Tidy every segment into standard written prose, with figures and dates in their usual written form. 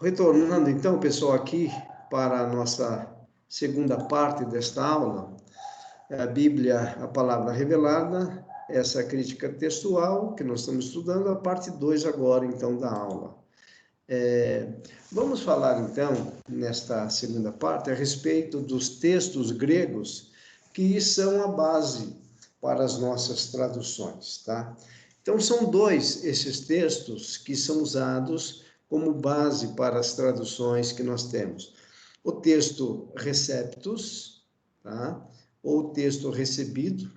Retornando então, pessoal, aqui para a nossa segunda parte desta aula, a Bíblia, a palavra revelada, essa crítica textual que nós estamos estudando, a parte 2 agora, então, da aula. Vamos falar, então, nesta segunda parte, a respeito dos textos gregos que são a base para as nossas traduções, tá? Então, são dois esses textos que são usados como base para as traduções que nós temos. O texto receptus, tá? Ou o texto recebido,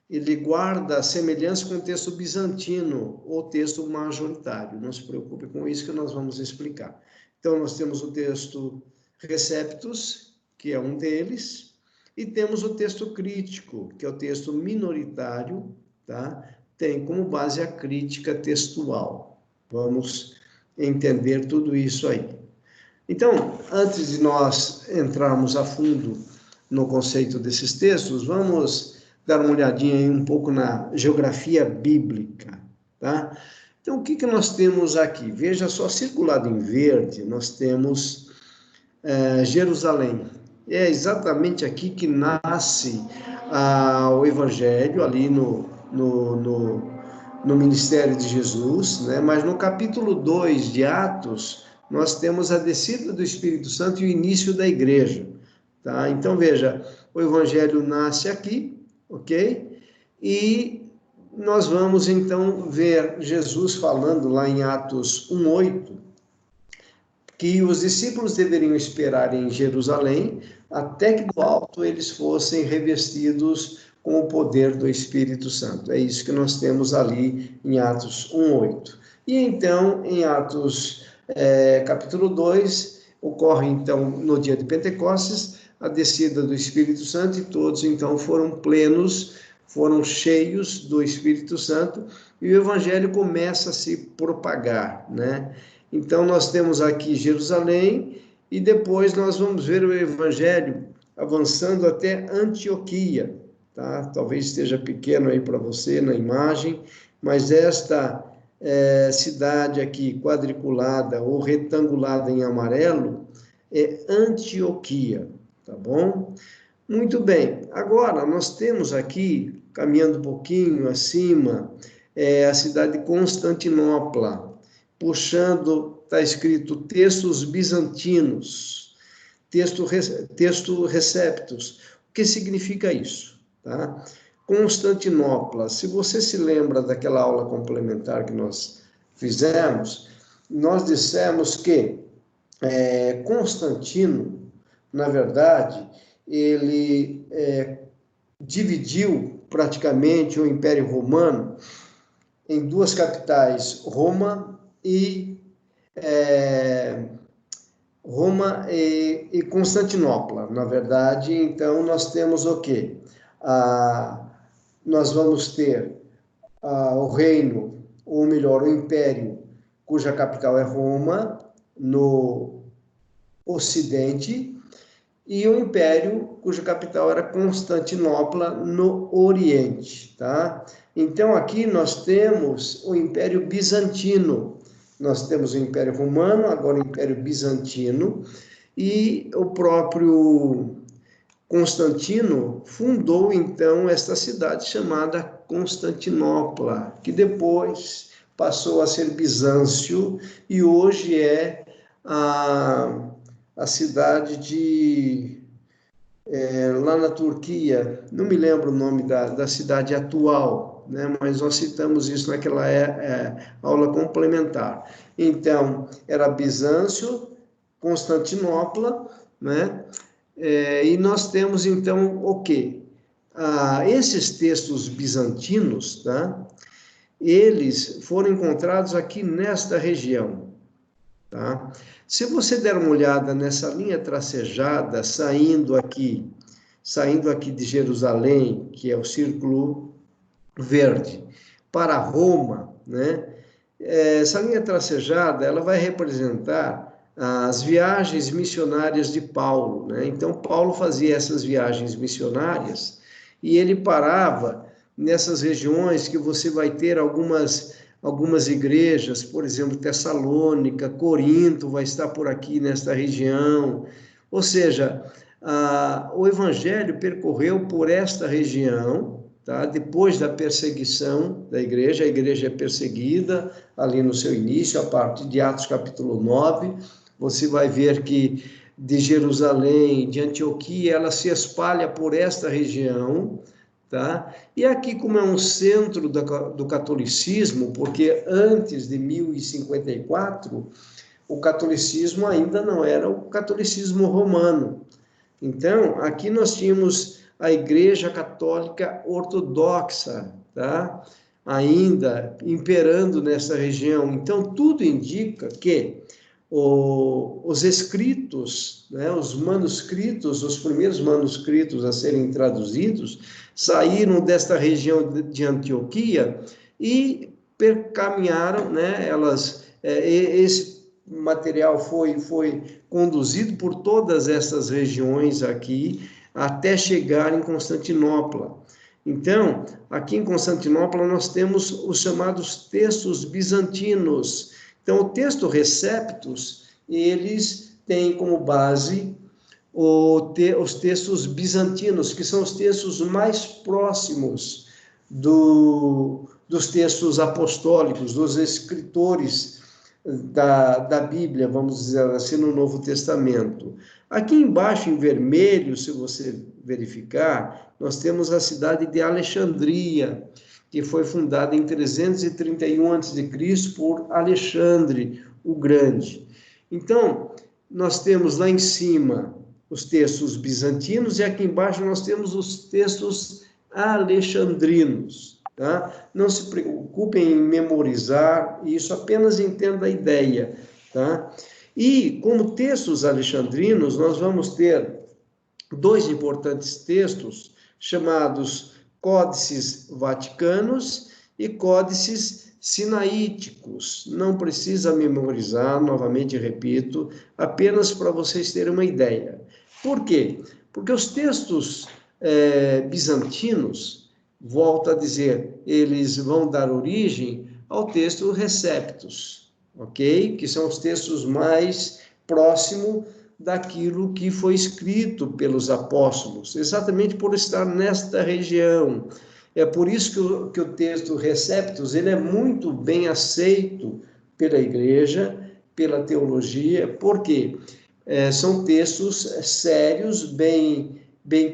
ele guarda semelhança com o texto bizantino ou texto majoritário. Não se preocupe com isso que nós vamos explicar. Então, nós temos o texto receptus, que é um deles, e temos o texto crítico, que é o texto minoritário, tá? Tem como base a crítica textual. Vamos entender tudo isso aí. Então, antes de nós entrarmos a fundo no conceito desses textos, vamos dar uma olhadinha aí um pouco na geografia bíblica, tá? Então, o que nós temos aqui? Veja só, circulado em verde, nós temos Jerusalém. É exatamente aqui que nasce o Evangelho, ali no ministério de Jesus, né? Mas no capítulo 2 de Atos, nós temos a descida do Espírito Santo e o início da igreja, tá? Então, veja, o Evangelho nasce aqui, ok? E nós vamos, então, ver Jesus falando lá em Atos 1:8, que os discípulos deveriam esperar em Jerusalém até que do alto eles fossem revestidos com o poder do Espírito Santo. É isso que nós temos ali em Atos 1:8. E então, em Atos capítulo 2, ocorre então no dia de Pentecostes a descida do Espírito Santo e todos então foram plenos, foram cheios do Espírito Santo e o Evangelho começa a se propagar, né? Então, nós temos aqui Jerusalém e depois nós vamos ver o Evangelho avançando até Antioquia, tá? Talvez esteja pequeno aí para você na imagem, mas esta cidade aqui quadriculada ou retangulada em amarelo é Antioquia, tá bom? Muito bem, agora nós temos aqui, caminhando um pouquinho acima, a cidade de Constantinopla. Puxando, está escrito textos bizantinos, texto receptus. O que significa isso? Tá? Constantinopla, se você se lembra daquela aula complementar que nós fizemos, nós dissemos que Constantino, na verdade, ele dividiu praticamente o Império Romano em duas capitais, Roma e Constantinopla. Na verdade, então, nós temos o quê? Nós vamos ter o reino, ou melhor, o império, cuja capital é Roma, no Ocidente, e o império cuja capital era Constantinopla, no Oriente, tá? Então, aqui nós temos o Império Bizantino, nós temos o Império Romano, agora o Império Bizantino, e o próprio Constantino fundou, então, esta cidade chamada Constantinopla, que depois passou a ser Bizâncio, e hoje é a cidade de... lá na Turquia, não me lembro o nome da cidade atual, né? Mas nós citamos isso naquela aula complementar. Então, era Bizâncio, Constantinopla, né? E nós temos, então, o quê? Esses textos bizantinos, tá? Eles foram encontrados aqui nesta região, tá? Se você der uma olhada nessa linha tracejada, saindo aqui de Jerusalém, que é o círculo verde, para Roma, né? Essa linha tracejada, ela vai representar as viagens missionárias de Paulo, né? Então, Paulo fazia essas viagens missionárias e ele parava nessas regiões que você vai ter algumas algumas igrejas, por exemplo, Tessalônica, Corinto vai estar por aqui nesta região. Ou seja, o evangelho percorreu por esta região, tá? Depois da perseguição da igreja, a igreja é perseguida ali no seu início, a partir de Atos capítulo 9, você vai ver que de Jerusalém, de Antioquia, ela se espalha por esta região, tá? E aqui, como é um centro do catolicismo, porque antes de 1054, o catolicismo ainda não era o catolicismo romano. Então, aqui nós tínhamos a Igreja Católica Ortodoxa, tá? Ainda imperando nessa região. Então, tudo indica que os escritos, né, os manuscritos, os primeiros manuscritos a serem traduzidos, saíram desta região de Antioquia e percaminharam, né, esse material foi conduzido por todas essas regiões aqui, até chegar em Constantinopla. Então, aqui em Constantinopla nós temos os chamados textos bizantinos. Então, o texto Receptus, eles têm como base os textos bizantinos, que são os textos mais próximos dos textos apostólicos, dos escritores da Bíblia, vamos dizer assim, no Novo Testamento. Aqui embaixo, em vermelho, se você verificar, nós temos a cidade de Alexandria, que foi fundada em 331 a.C. por Alexandre o Grande. Então, nós temos lá em cima os textos bizantinos e aqui embaixo nós temos os textos alexandrinos. Tá? Não se preocupem em memorizar isso, apenas entenda a ideia. Tá? E como textos alexandrinos, nós vamos ter dois importantes textos chamados Códices Vaticanos e Códices Sinaíticos. Não precisa memorizar, novamente repito, apenas para vocês terem uma ideia. Por quê? Porque os textos bizantinos, volto a dizer, eles vão dar origem ao texto Receptus, ok? Que são os textos mais próximos daquilo que foi escrito pelos apóstolos, exatamente por estar nesta região. É por isso que o texto Receptus, ele é muito bem aceito pela igreja, pela teologia, porque são textos sérios, bem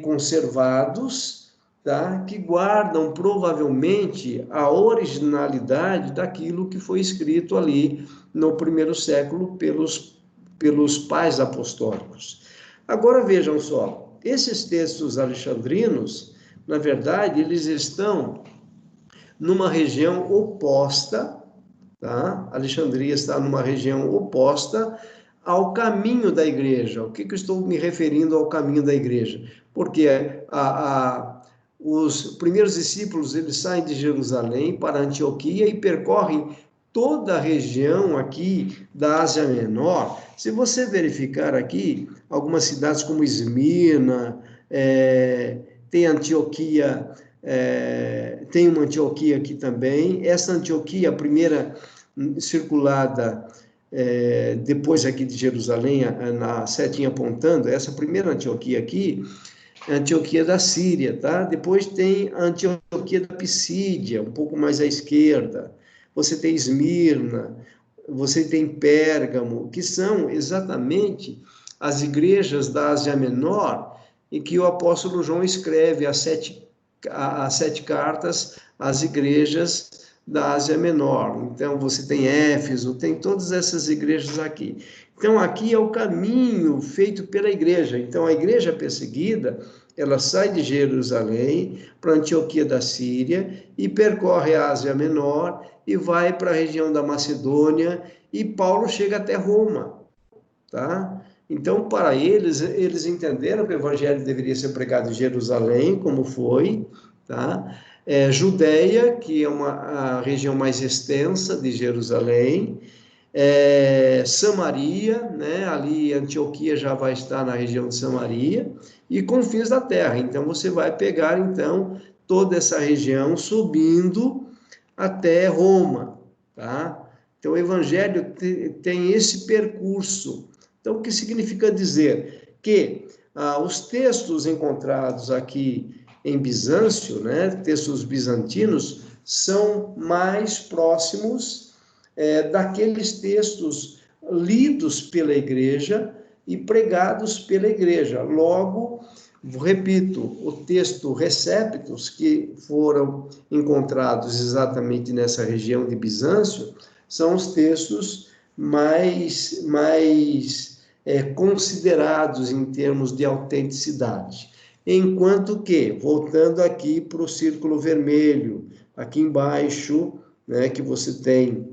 conservados, tá? Que guardam provavelmente a originalidade daquilo que foi escrito ali no primeiro século pelos pais apostólicos. Agora vejam só, esses textos alexandrinos, na verdade, eles estão numa região oposta, tá? Alexandria está numa região oposta ao caminho da igreja. O que eu estou me referindo ao caminho da igreja? Porque os primeiros discípulos, eles saem de Jerusalém para Antioquia e percorrem toda a região aqui da Ásia Menor. Se você verificar aqui, algumas cidades como Esmirna, tem Antioquia, tem uma Antioquia aqui também. Essa Antioquia, a primeira circulada depois aqui de Jerusalém, na setinha apontando, essa primeira Antioquia aqui, é a Antioquia da Síria, tá? Depois tem a Antioquia da Pisídia, um pouco mais à esquerda. Você tem Esmirna, você tem Pérgamo, que são exatamente as igrejas da Ásia Menor, em que o apóstolo João escreve as sete cartas às igrejas da Ásia Menor. Então, você tem Éfeso, tem todas essas igrejas aqui. Então, aqui é o caminho feito pela igreja. Então, a igreja perseguida, ela sai de Jerusalém para Antioquia da Síria e percorre a Ásia Menor e vai para a região da Macedônia e Paulo chega até Roma, tá? Então, para eles entenderam que o evangelho deveria ser pregado em Jerusalém, como foi, tá? Judeia, que é a região mais extensa de Jerusalém, Samaria, né? Ali Antioquia já vai estar na região de Samaria, e confins da terra. Então, você vai pegar, então, toda essa região subindo até Roma, tá? Então, o Evangelho tem esse percurso. Então, o que significa dizer? Que os textos encontrados aqui em Bizâncio, né, textos bizantinos, são mais próximos daqueles textos lidos pela igreja e pregados pela igreja. Logo, repito, o texto Receptos, que foram encontrados exatamente nessa região de Bizâncio, são os textos mais considerados em termos de autenticidade. Enquanto que, voltando aqui para o círculo vermelho, aqui embaixo, né, que você tem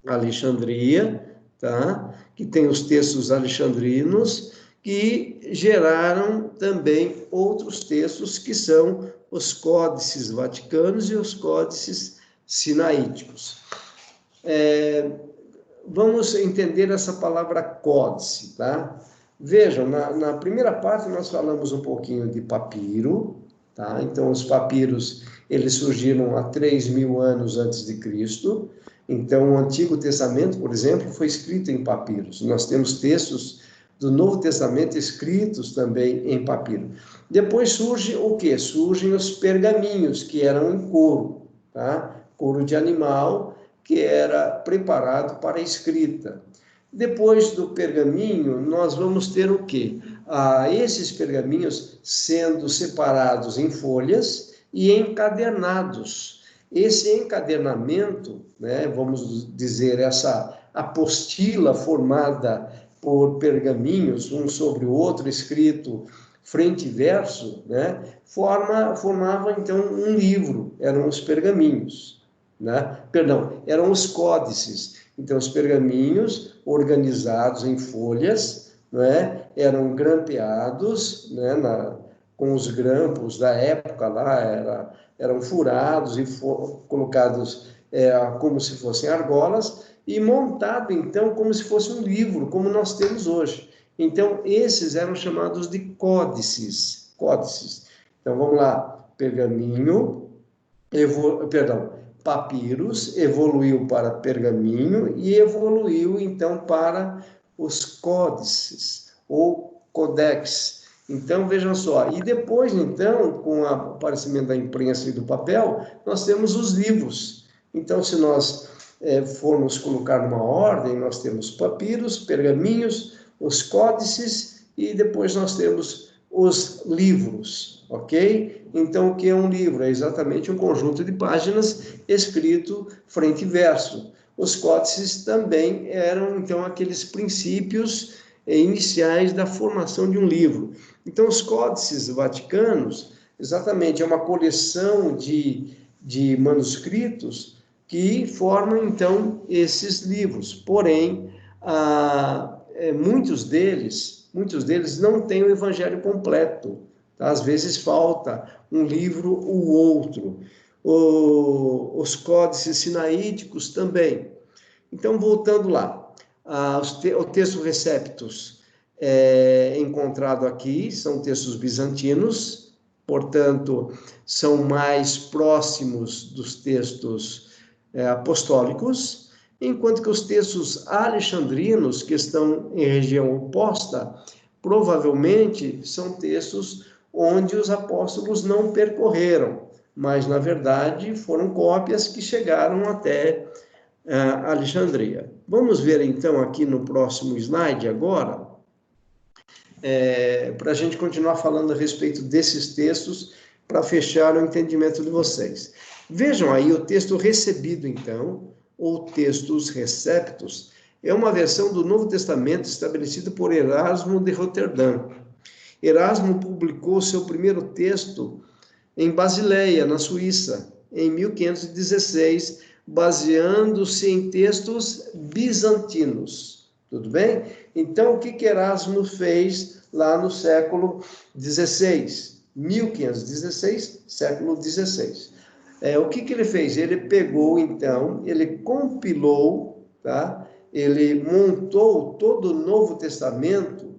Alexandria, tá? Que tem os textos alexandrinos, que geraram também outros textos, que são os códices vaticanos e os códices sinaíticos. Vamos entender essa palavra códice, tá? Vejam, na primeira parte nós falamos um pouquinho de papiro, tá? Então, os papiros, eles surgiram há 3.000 anos antes de Cristo. Então, o Antigo Testamento, por exemplo, foi escrito em papiros. Nós temos textos do Novo Testamento escritos também em papiro. Depois surge o quê? Surgem os pergaminhos, que eram em couro, tá? Couro de animal, que era preparado para a escrita. Depois do pergaminho, nós vamos ter o quê? Esses pergaminhos sendo separados em folhas e encadernados. Esse encadernamento, né, vamos dizer, essa apostila formada por pergaminhos, um sobre o outro, escrito frente e verso, né, formava então um livro, eram os pergaminhos. Né? Perdão, eram os códices. Então, os pergaminhos organizados em folhas, né, eram grampeados, né, com os grampos da época lá, eram furados e colocados como se fossem argolas, e montado, então, como se fosse um livro, como nós temos hoje. Então, esses eram chamados de códices. Códices. Então, vamos lá. Pergaminho, papiros, evoluiu para pergaminho e evoluiu, então, para os códices, ou codex. Então, vejam só. E depois, então, com o aparecimento da imprensa e do papel, nós temos os livros. Então, se nós formos colocar numa ordem, nós temos papiros, pergaminhos, os códices e depois nós temos os livros, ok? Então, o que é um livro? É exatamente um conjunto de páginas escrito frente e verso. Os códices também eram, então, aqueles princípios iniciais da formação de um livro. Então, os códices vaticanos, exatamente, é uma coleção de manuscritos que formam, então, esses livros. Porém, muitos deles não têm o evangelho completo. Tá? Às vezes falta um livro ou outro. Os códices sinaíticos também. Então, voltando lá, o texto Receptos encontrado aqui são textos bizantinos, portanto, são mais próximos dos textos apostólicos, enquanto que os textos alexandrinos, que estão em região oposta, provavelmente são textos onde os apóstolos não percorreram, mas, na verdade, foram cópias que chegaram até Alexandria. Vamos ver, então, aqui no próximo slide agora, para a gente continuar falando a respeito desses textos, para fechar o entendimento de vocês. Vejam aí o texto recebido, então, ou textos receptos, é uma versão do Novo Testamento estabelecida por Erasmo de Roterdã. Erasmo publicou seu primeiro texto em Basileia, na Suíça, em 1516, baseando-se em textos bizantinos. Tudo bem? Então, o que Erasmo fez lá no século XVI? 1516, século XVI. O que ele fez? Ele pegou, então, ele compilou, tá? Ele montou todo o Novo Testamento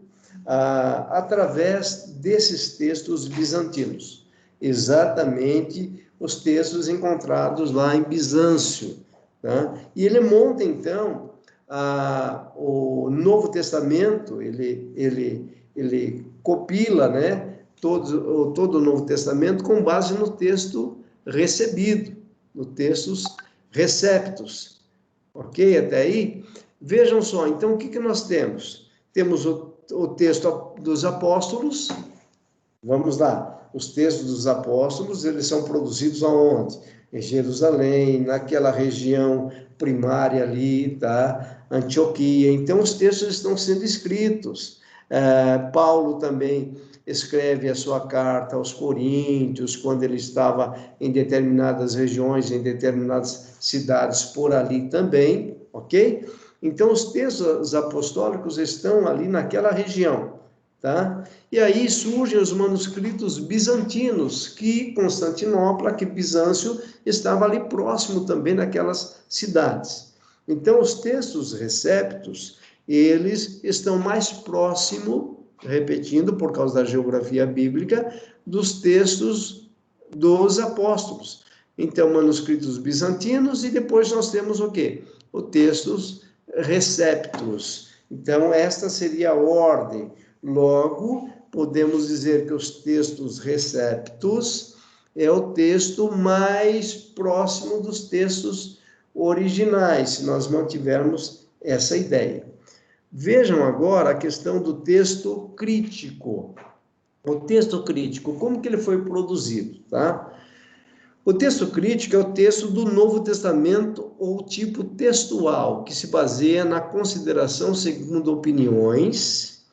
através desses textos bizantinos. Exatamente os textos encontrados lá em Bizâncio, tá? E ele monta, então, o Novo Testamento, ele copila, né, todo o Novo Testamento com base no texto recebido, no textos receptos. Ok? Até aí? Vejam só, então o que nós temos? Temos o texto dos apóstolos. Vamos lá. Os textos dos apóstolos, eles são produzidos aonde? Em Jerusalém, naquela região primária ali, tá? Antioquia. Então, os textos estão sendo escritos. Paulo também escreve a sua carta aos Coríntios, quando ele estava em determinadas regiões, em determinadas cidades por ali também, ok? Então, os textos apostólicos estão ali naquela região, tá? E aí surgem os manuscritos bizantinos, que Constantinopla, que Bizâncio, estava ali próximo também naquelas cidades. Então, os textos receptos, eles estão mais próximo, repetindo, por causa da geografia bíblica, dos textos dos apóstolos. Então, manuscritos bizantinos, e depois nós temos o quê? Os textos receptos. Então, esta seria a ordem. Logo, podemos dizer que os textos receptos é o texto mais próximo dos textos originais, se nós mantivermos essa ideia. Vejam agora a questão do texto crítico. O texto crítico, como que ele foi produzido, tá? O texto crítico é o texto do Novo Testamento ou tipo textual, que se baseia na consideração segundo opiniões,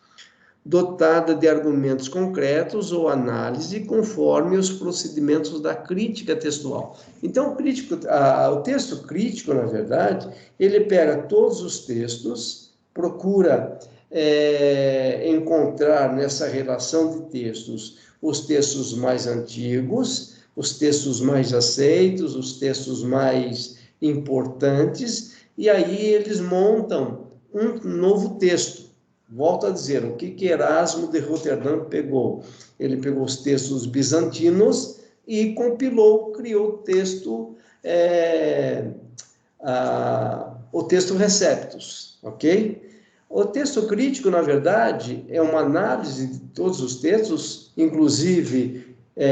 dotada de argumentos concretos ou análise conforme os procedimentos da crítica textual. Então, o texto crítico, na verdade, ele pega todos os textos, procura encontrar nessa relação de textos os textos mais antigos, os textos mais aceitos, os textos mais importantes, e aí eles montam um novo texto. Volto a dizer, o que Erasmo de Roterdã pegou? Ele pegou os textos bizantinos e compilou, criou o texto Receptus, ok? O texto crítico, na verdade, é uma análise de todos os textos, inclusive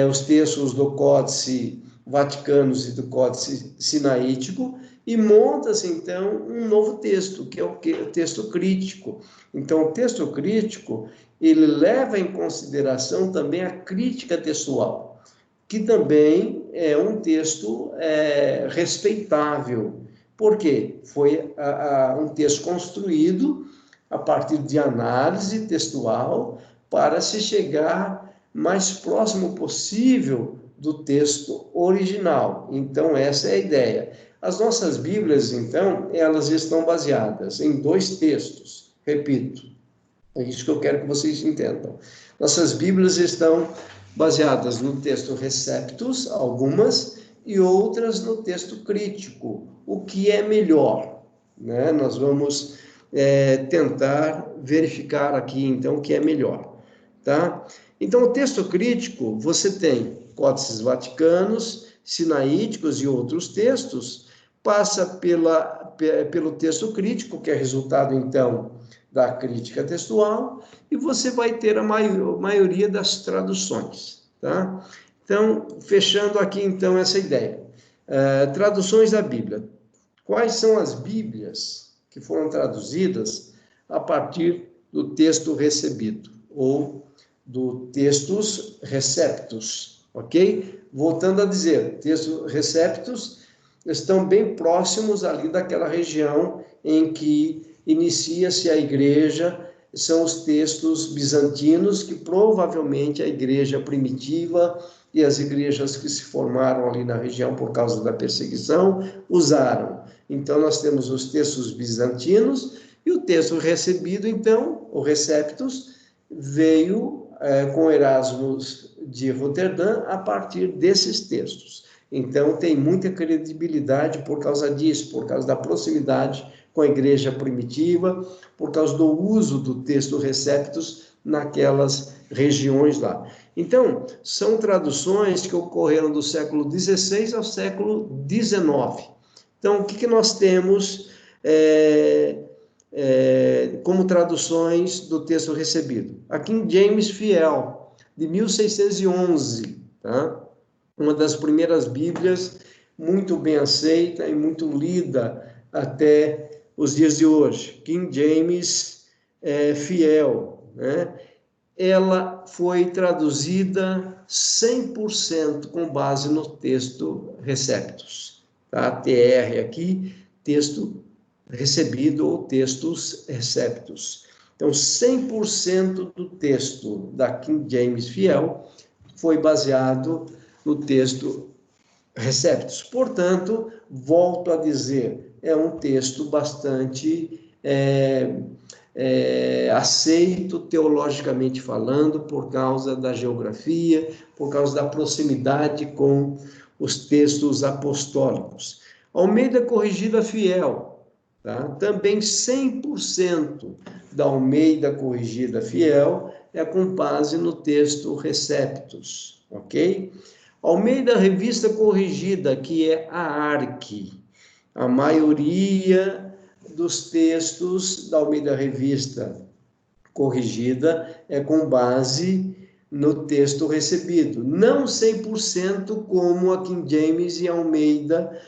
os textos do Códice Vaticanos e do Códice Sinaítico, e monta-se, então, um novo texto, que é o texto crítico. Então, o texto crítico, ele leva em consideração também a crítica textual, que também é um texto respeitável. Por quê? Foi um texto construído a partir de análise textual para se chegar mais próximo possível do texto original. Então, essa é a ideia. As nossas Bíblias, então, elas estão baseadas em 2 textos. Repito, é isso que eu quero que vocês entendam. Nossas Bíblias estão baseadas no texto Receptus, algumas, e outras no texto crítico. O que é melhor, né? Nós vamos tentar verificar aqui, então, o que é melhor, tá? Então, o texto crítico, você tem códices vaticanos, sinaíticos e outros textos, passa pelo texto crítico, que é resultado, então, da crítica textual, e você vai ter a maioria das traduções, tá? Então, fechando aqui, então, essa ideia. Traduções da Bíblia. Quais são as Bíblias que foram traduzidas a partir do texto recebido, ou do textos receptus, ok? Voltando a dizer, textos receptus estão bem próximos ali daquela região em que inicia-se a igreja, são os textos bizantinos, que provavelmente a igreja primitiva e as igrejas que se formaram ali na região por causa da perseguição usaram. Então, nós temos os textos bizantinos e o texto recebido, então, o Receptus, veio com Erasmo de Roterdã a partir desses textos. Então, tem muita credibilidade por causa disso, por causa da proximidade com a igreja primitiva, por causa do uso do texto Receptus naquelas regiões lá. Então, são traduções que ocorreram do século XVI ao século XIX. Então, o que nós temos como traduções do texto recebido? A King James Fiel, de 1611, tá? Uma das primeiras Bíblias muito bem aceita e muito lida até os dias de hoje. King James Fiel, né? Ela foi traduzida 100% com base no texto Receptus, tá? TR aqui, texto recebido ou textos Receptus. Então, 100% do texto da King James Fiel foi baseado no texto Receptus. Portanto, volto a dizer, é um texto bastante aceito teologicamente falando, por causa da geografia, por causa da proximidade com os textos apostólicos. Almeida Corrigida Fiel, tá? Também 100% da Almeida Corrigida Fiel é com base no texto Receptus, ok? Almeida Revista Corrigida, que é a ARC, a maioria dos textos da Almeida Revista Corrigida é com base no texto recebido. Não 100% como a King James e a Almeida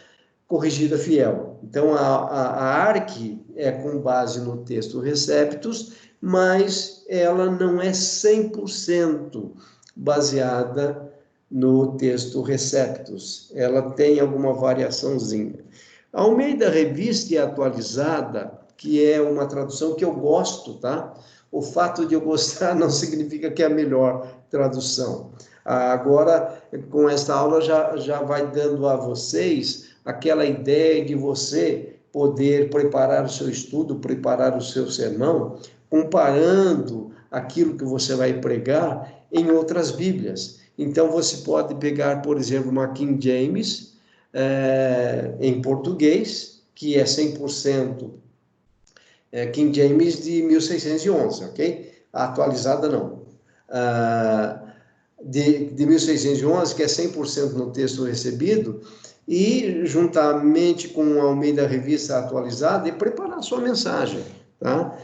Corrigida Fiel. Então, a ARC é com base no texto Receptus, mas ela não é 100% baseada no texto Receptus. Ela tem alguma variaçãozinha. A Almeida Revista e Atualizada, que é uma tradução que eu gosto, tá? O fato de eu gostar não significa que é a melhor tradução. Agora, com esta aula, já vai dando a vocês aquela ideia de você poder preparar o seu estudo, preparar o seu sermão, comparando aquilo que você vai pregar em outras Bíblias. Então, você pode pegar, por exemplo, uma King James, em português, que é 100% King James de 1611, ok? A atualizada não. De 1611, que é 100% no texto recebido, e juntamente com a Almeida Revista Atualizada, e preparar a sua mensagem, tá?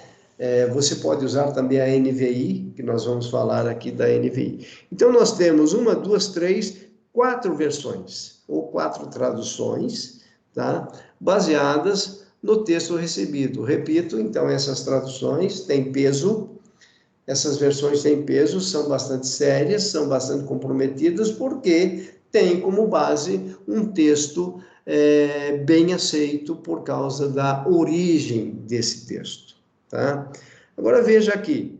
Você pode usar também a NVI, que nós vamos falar aqui da NVI. Então, nós temos 1, 2, 3, 4 versões, ou 4 traduções, tá? Baseadas no texto recebido. Repito, então, essas traduções têm peso, essas versões têm peso, são bastante sérias, são bastante comprometidas, porque tem como base um texto bem aceito por causa da origem desse texto, tá? Agora veja aqui,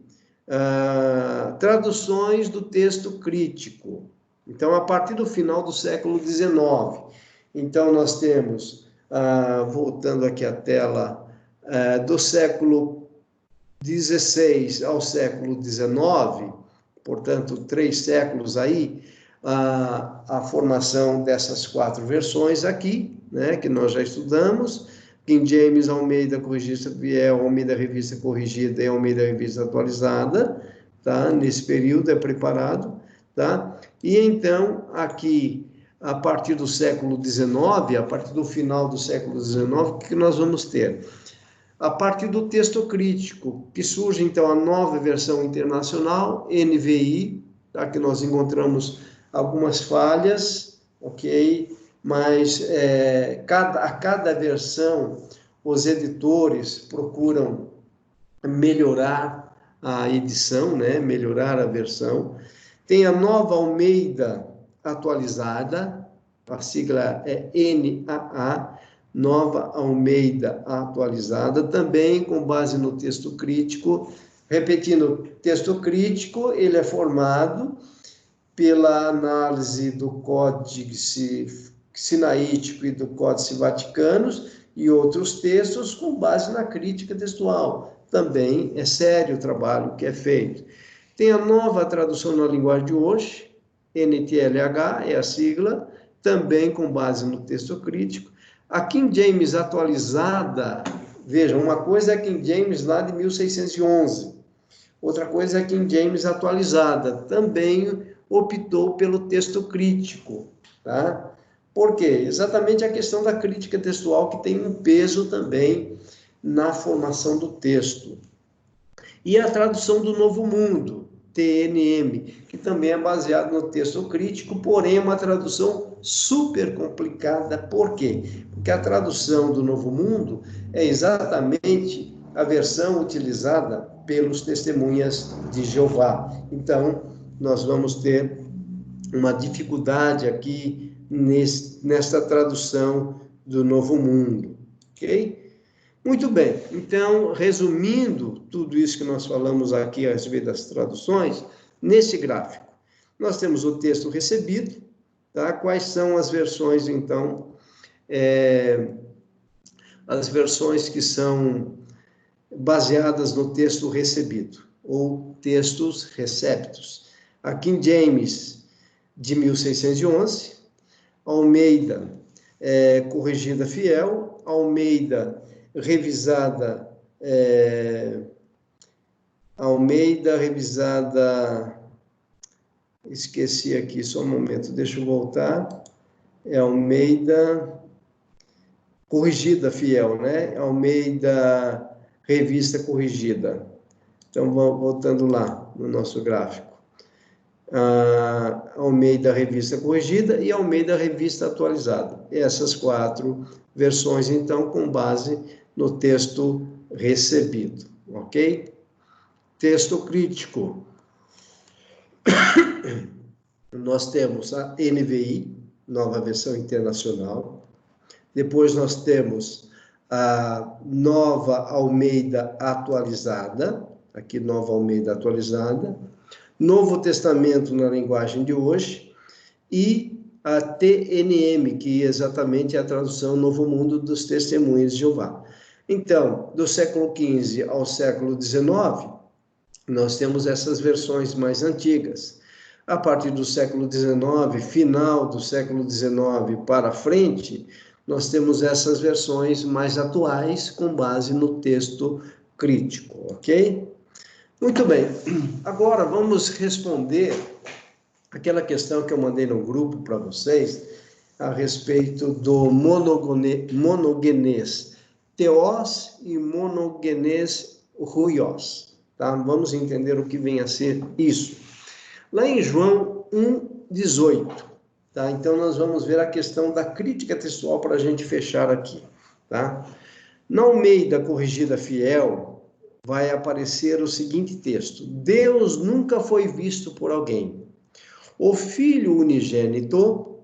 traduções do texto crítico. Então, a partir do final do século XIX, então nós temos, voltando aqui à tela, do século XVI ao século XIX, portanto, 3 séculos aí, a formação dessas 4 versões aqui, né, que nós já estudamos, King James, Almeida Corrigida Fiel, Almeida Revista Corrigida e Almeida Revista Atualizada, tá? Nesse período é preparado, tá? E então, aqui, a partir do século XIX, a partir do final do século XIX, o que nós vamos ter? A partir do texto crítico, que surge, então, a nova versão internacional, NVI, tá? Que nós encontramos algumas falhas, ok? Mas a cada versão, os editores procuram melhorar a edição, né? Melhorar a versão. Tem a Nova Almeida Atualizada, a sigla é NAA, Nova Almeida Atualizada, também com base no texto crítico. Repetindo, texto crítico, ele é formado pela análise do Códice Sinaítico e do Códice Vaticanos e outros textos com base na crítica textual. Também é sério o trabalho que é feito. Tem a Nova Tradução na Linguagem de Hoje, NTLH é a sigla, também com base no texto crítico. A King James Atualizada, vejam, uma coisa é a King James lá de 1611, outra coisa é a King James Atualizada, também optou pelo texto crítico, tá? Por quê? Exatamente a questão da crítica textual, que tem um peso também na formação do texto. E a tradução do Novo Mundo, TNM, que também é baseado no texto crítico, porém é uma tradução super complicada. Por quê? Porque a tradução do Novo Mundo é exatamente a versão utilizada pelos testemunhas de Jeová. Então, nós vamos ter uma dificuldade aqui nesta tradução do Novo Mundo, ok? Muito bem, então, resumindo tudo isso que nós falamos aqui a respeito das traduções, nesse gráfico, nós temos o texto recebido, tá? Quais são as versões, então, as versões que são baseadas no texto recebido, ou textos receptos. A King James, de 1611, Almeida, corrigida fiel, Almeida, revisada, esqueci aqui, só um momento, deixa eu voltar, Almeida, corrigida fiel, né? Almeida, revista corrigida. Então, voltando lá no nosso gráfico. Almeida Revista Corrigida e Almeida Revista Atualizada. Essas 4 versões, então, com base no texto recebido, ok? Texto crítico. Nós temos a NVI, Nova Versão Internacional. Depois nós temos a Nova Almeida Atualizada, aqui Nova Almeida Atualizada. Novo Testamento na linguagem de hoje, e a TNM, que exatamente é a tradução Novo Mundo dos Testemunhos de Jeová. Então, do século XV ao século XIX, nós temos essas versões mais antigas. A partir do século XIX, final do século XIX para frente, nós temos essas versões mais atuais, com base no texto crítico, ok? Muito bem, agora vamos responder aquela questão que eu mandei no grupo para vocês a respeito do monogenês teós e monogenês huios, tá? Vamos entender o que vem a ser isso. Lá em João 1,18, tá? Então nós vamos ver a questão da crítica textual para a gente fechar aqui, tá? Na Almeida Corrigida Fiel, vai aparecer o seguinte texto: Deus nunca foi visto por alguém. O Filho unigênito,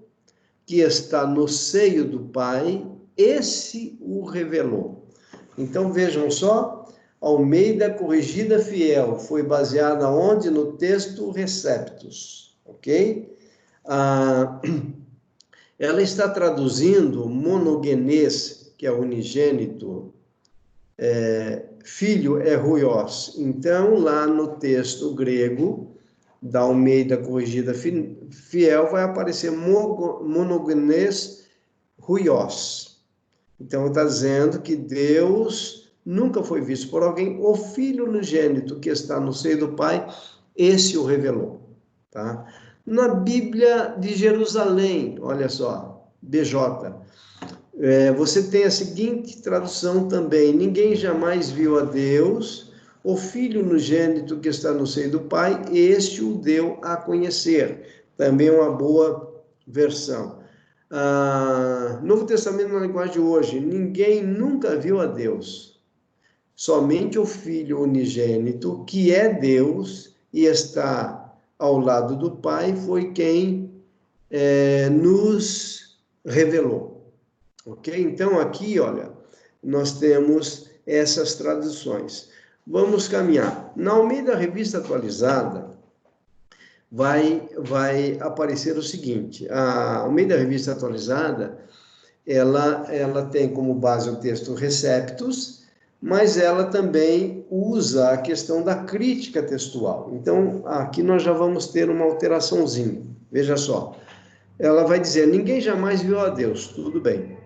que está no seio do Pai, esse o revelou. Então vejam só, Almeida Corrigida Fiel foi baseada onde? No texto Receptus, ok? Ela está traduzindo monogenês, que é unigênito, filho é huios. Então, lá no texto grego, da Almeida Corrigida Fiel, vai aparecer monogenês huios. Então, está dizendo que Deus nunca foi visto por alguém, o Filho unigênito que está no seio do Pai, esse o revelou, tá? Na Bíblia de Jerusalém, olha só, BJ, você tem a seguinte tradução também: ninguém jamais viu a Deus, o Filho unigênito que está no seio do Pai, este o deu a conhecer. Também uma boa versão. Novo Testamento na linguagem de hoje: ninguém nunca viu a Deus, somente o Filho unigênito, que é Deus e está ao lado do Pai, foi quem nos revelou. Ok? Então, aqui, olha, nós temos essas traduções. Vamos caminhar. Na Almeida Revista Atualizada, vai aparecer o seguinte: a Almeida Revista Atualizada, ela tem como base o texto Receptus, mas ela também usa a questão da crítica textual. Então, aqui nós já vamos ter uma alteraçãozinha. Veja só. Ela vai dizer: ninguém jamais viu a Deus. Tudo bem.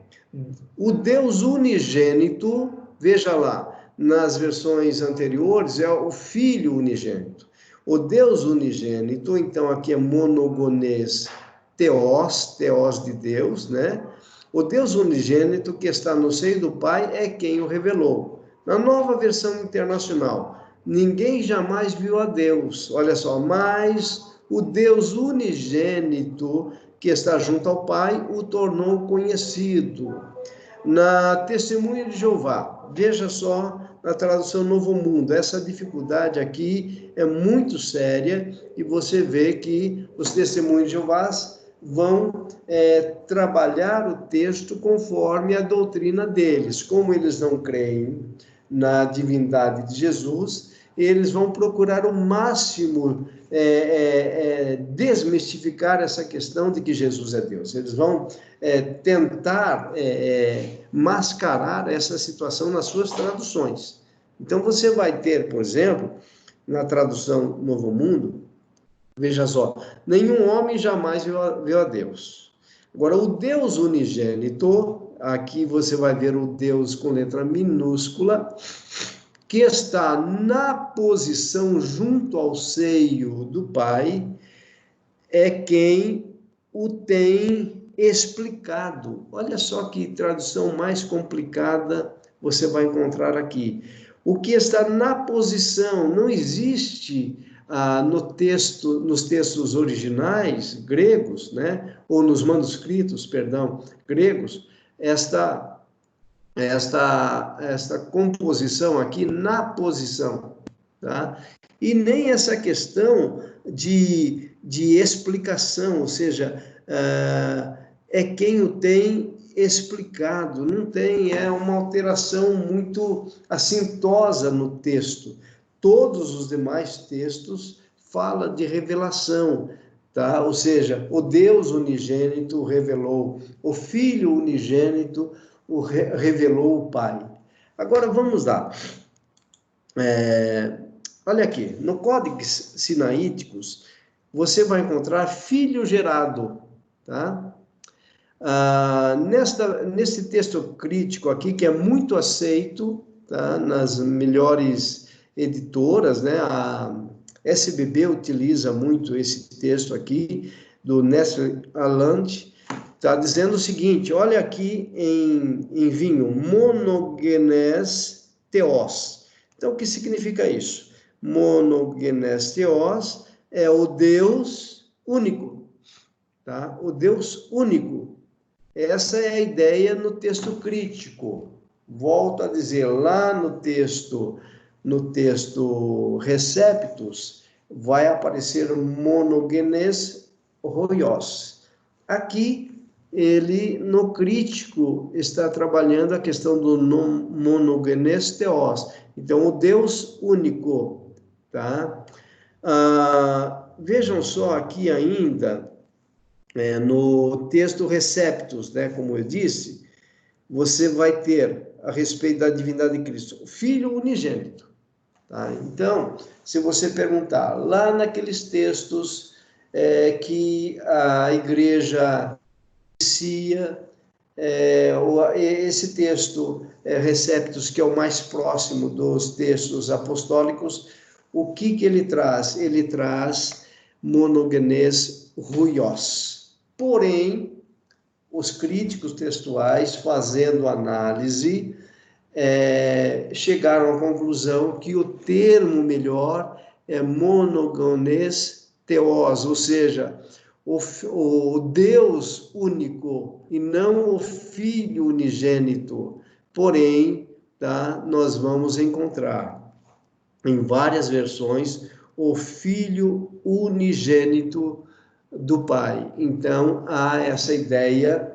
O Deus unigênito, veja lá, nas versões anteriores, é o Filho unigênito. O Deus unigênito, então aqui é monogonês teós de Deus, né? O Deus unigênito que está no seio do Pai é quem o revelou. Na Nova Versão Internacional, ninguém jamais viu a Deus, olha só, mas o Deus unigênito que está junto ao Pai o tornou conhecido. Na Testemunha de Jeová, veja só, na tradução Novo Mundo, essa dificuldade aqui é muito séria e você vê que os Testemunhos de Jeová vão trabalhar o texto conforme a doutrina deles. Como eles não creem na divindade de Jesus, eles vão procurar o máximo desmistificar essa questão de que Jesus é Deus. Eles vão tentar mascarar essa situação nas suas traduções. Então, você vai ter, por exemplo, na tradução Novo Mundo, veja só, nenhum homem jamais viu a Deus. Agora, o Deus unigênito, aqui você vai ver o Deus com letra minúscula, que está na posição junto ao seio do Pai, é quem o tem explicado. Olha só que tradução mais complicada você vai encontrar aqui. O que está na posição, não existe nos textos originais gregos, né, ou nos manuscritos, perdão, gregos, esta composição aqui na posição, tá? E nem essa questão de explicação, ou seja, é quem o tem explicado, não tem, é uma alteração muito assintosa no texto. Todos os demais textos falam de revelação, tá? Ou seja, o Deus unigênito revelou, o Filho unigênito revelou o Pai. Agora vamos lá. Olha aqui, no Códex Sinaíticos, você vai encontrar filho gerado, tá? Nesse texto crítico aqui, que é muito aceito, tá? Nas melhores editoras, né? A SBB utiliza muito esse texto aqui, do Nestor Aland, está dizendo o seguinte, olha aqui em vinho, monogenes theos. Então, o que significa isso? Monogenes theos é o Deus único, tá? O Deus único. Essa é a ideia no texto crítico. Volto a dizer, lá no texto Receptus, vai aparecer monogenes hoios. Aqui, ele, no crítico, está trabalhando a questão do monogenes theos. Então, o Deus único, tá? Vejam só aqui ainda, no texto Receptus, né, como eu disse, você vai ter a respeito da divindade de Cristo, o Filho unigênito. Tá? Então, se você perguntar, lá naqueles textos que a igreja inicia, esse texto Receptus, que é o mais próximo dos textos apostólicos, o que ele traz? Ele traz monogenes huios. Porém, os críticos textuais, fazendo análise, chegaram à conclusão que o termo melhor é monogenes theos, ou seja, o Deus único e não o Filho unigênito. Porém, tá, nós vamos encontrar em várias versões o Filho unigênito do Pai. Então, há essa ideia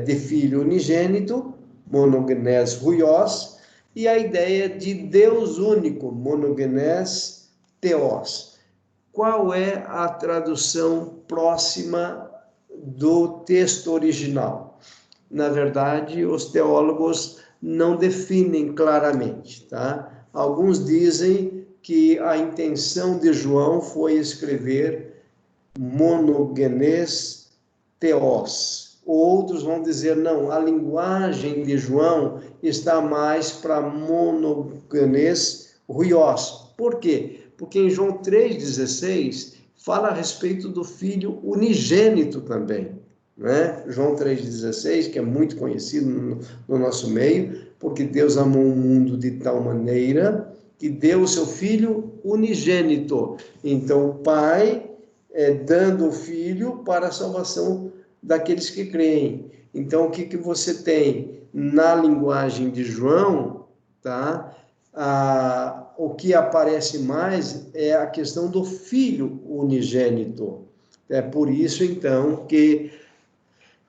de Filho unigênito, monogenes huios, e a ideia de Deus único, monogenes theos. Qual é a tradução próxima do texto original? Na verdade, os teólogos não definem claramente, tá? Alguns dizem que a intenção de João foi escrever monogenes theos. Outros vão dizer, não, a linguagem de João está mais para monogenes huios. Por quê? Porque em João 3,16 fala a respeito do Filho unigênito também, né? João 3,16, que é muito conhecido no nosso meio, porque Deus amou o mundo de tal maneira que deu o seu Filho unigênito. Então, o Pai dando o Filho para a salvação daqueles que creem. Então, o que você tem na linguagem de João, tá? O que aparece mais é a questão do Filho unigênito. É por isso, então, que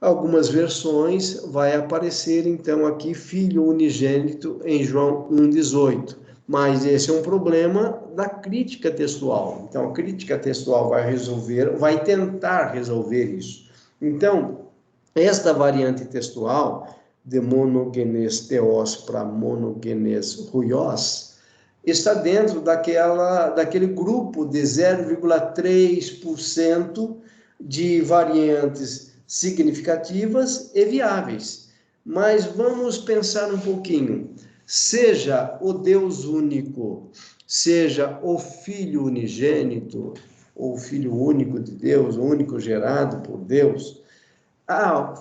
algumas versões vai aparecer, então, aqui Filho unigênito em João 1,18. Mas esse é um problema da crítica textual. Então, a crítica textual vai tentar resolver isso. Então, esta variante textual, de monogenes theos para monogenes huios, está dentro daquele grupo de 0,3% de variantes significativas e viáveis. Mas vamos pensar um pouquinho. Seja o Deus único, seja o Filho unigênito, ou Filho único de Deus, o único gerado por Deus,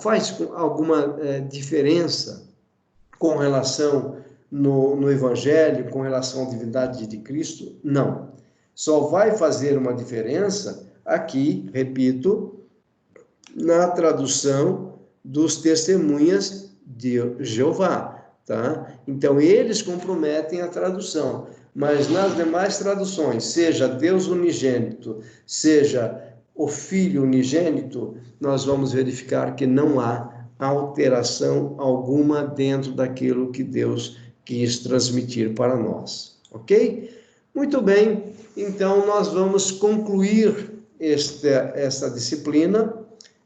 faz alguma diferença com relação no Evangelho, com relação à divindade de Cristo? Não. Só vai fazer uma diferença aqui, repito, na tradução dos Testemunhas de Jeová, tá? Então, eles comprometem a tradução, mas nas demais traduções, seja Deus unigênito, seja o Filho unigênito, nós vamos verificar que não há alteração alguma dentro daquilo que Deus quis transmitir para nós, ok? Muito bem, então nós vamos concluir esta disciplina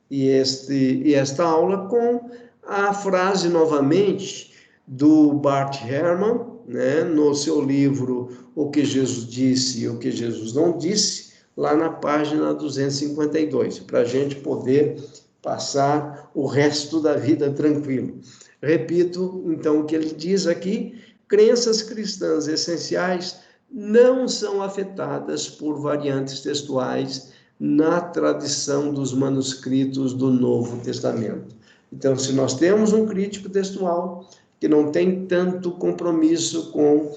e esta aula com a frase novamente do Bart Ehrman, né, no seu livro O que Jesus Disse e o que Jesus Não Disse, lá na página 252, para a gente poder passar o resto da vida tranquilo. Repito, então, o que ele diz aqui: crenças cristãs essenciais não são afetadas por variantes textuais na tradição dos manuscritos do Novo Testamento. Então, se nós temos um crítico textual que não tem tanto compromisso com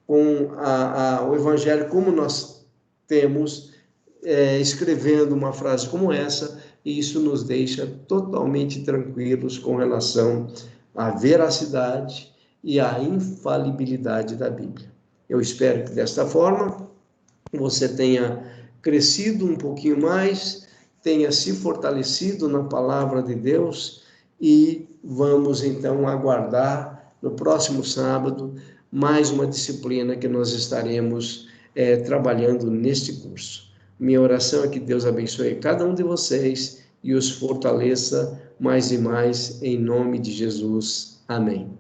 o Evangelho como nós temos, escrevendo uma frase como essa, isso nos deixa totalmente tranquilos com relação à veracidade e à infalibilidade da Bíblia. Eu espero que desta forma você tenha crescido um pouquinho mais, tenha se fortalecido na palavra de Deus, e vamos então aguardar no próximo sábado mais uma disciplina que nós estaremos trabalhando neste curso. Minha oração é que Deus abençoe cada um de vocês e os fortaleça mais e mais, em nome de Jesus. Amém.